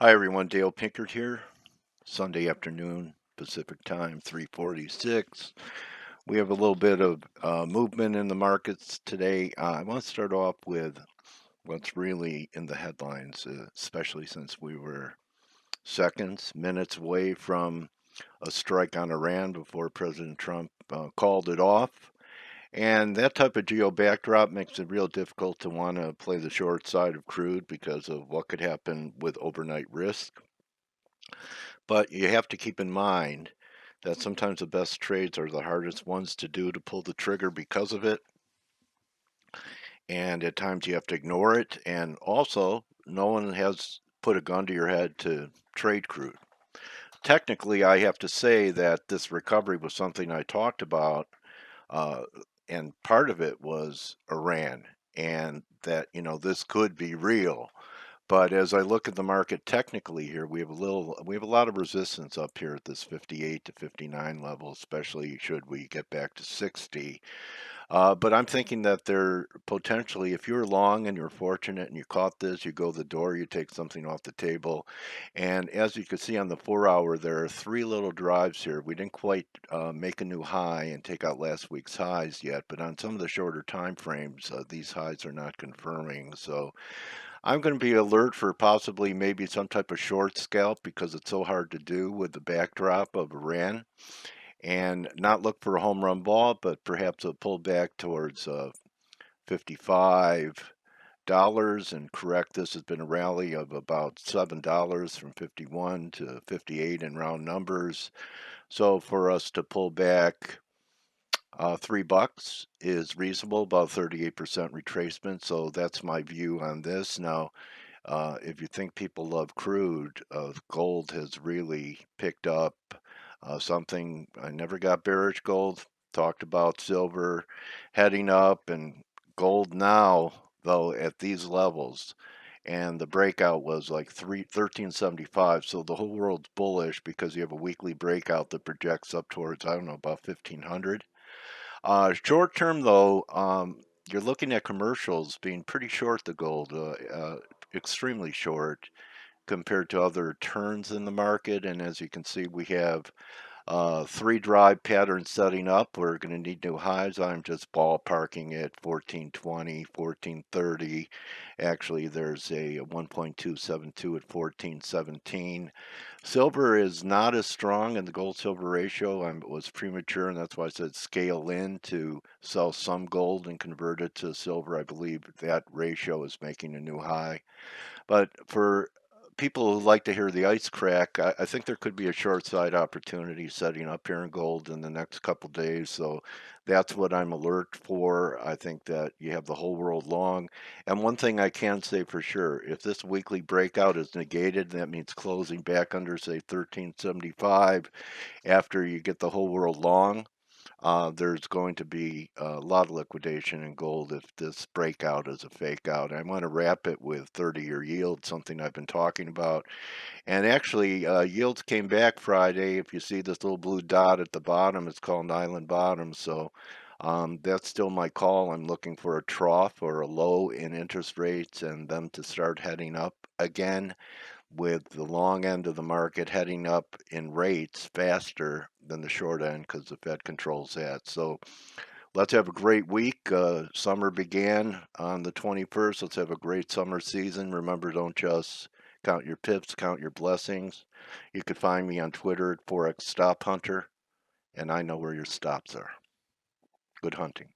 Hi everyone, Dale Pinkert here. Sunday afternoon, Pacific time, 3:46. We have a little bit of movement in the markets today. I want to start off with what's really in the headlines, especially since we were minutes away from a strike on Iran before President Trump called it off. And that type of geo backdrop makes it real difficult to want to play the short side of crude because of what could happen with overnight risk. But you have to keep in mind that sometimes the best trades are the hardest ones to do to pull the trigger because of it. And at times you have to ignore it. And also, no one has put a gun to your head to trade crude. Technically, I have to say that this recovery was something I talked about, uh, and part of it was Iran, and that, this could be real. But as I look at the market technically here, we have a lot of resistance up here at this 58 to 59 level, especially should we get back to 60. But I'm thinking that there potentially, if you're long and you're fortunate and you caught this, you go the door, you take something off the table. And as you can see on the 4 hour, there are three little drives here. We didn't quite make a new high and take out last week's highs yet, but on some of the shorter time frames, these highs are not confirming. So I'm going to be alert for possibly maybe some type of short scalp because it's so hard to do with the backdrop of Iran, and not look for a home run ball, but perhaps a pullback towards $55 and correct. This has been a rally of about $7 from 51 to 58 in round numbers. So for us to pull back $3 is reasonable, about 38% retracement. So that's my view on this. Now, if you think people love crude, gold has really picked up something. I never got bearish gold. Talked about silver heading up, and gold now, though, at these levels. And the breakout was like 1375. So the whole world's bullish because you have a weekly breakout that projects up towards, I don't know, about 1500. Short term, though, you're looking at commercials being pretty short the gold, extremely short compared to other turns in the market. And as you can see, we have three drive patterns setting up. We're going to need new highs. I'm just ballparking it 1420, 1430. Actually, there's a 1.272 at 1417. Silver is not as strong in the gold silver ratio. It was premature, and that's why I said scale in to sell some gold and convert it to silver. I believe that ratio is making a new high. But for people who like to hear the ice crack, I think there could be a short side opportunity setting up here in gold in the next couple days. So that's what I'm alert for. I think that you have the whole world long. And one thing I can say for sure, if this weekly breakout is negated, that means closing back under, say, 1375 after you get the whole world long. There's going to be a lot of liquidation in gold if this breakout is a fake out. I want to wrap it with 30-year yield, something I've been talking about. And actually, yields came back Friday. If you see this little blue dot at the bottom, it's called an island bottom. So that's still my call. I'm looking for a trough or a low in interest rates and them to start heading up again, with the long end of the market heading up in rates faster than the short end because the Fed controls that. So let's have a great week. Summer began on the 21st. Let's have a great summer season. Remember, don't just count your pips, count your blessings. You can find me on Twitter at Forex Stop Hunter, and I know where your stops are. Good hunting.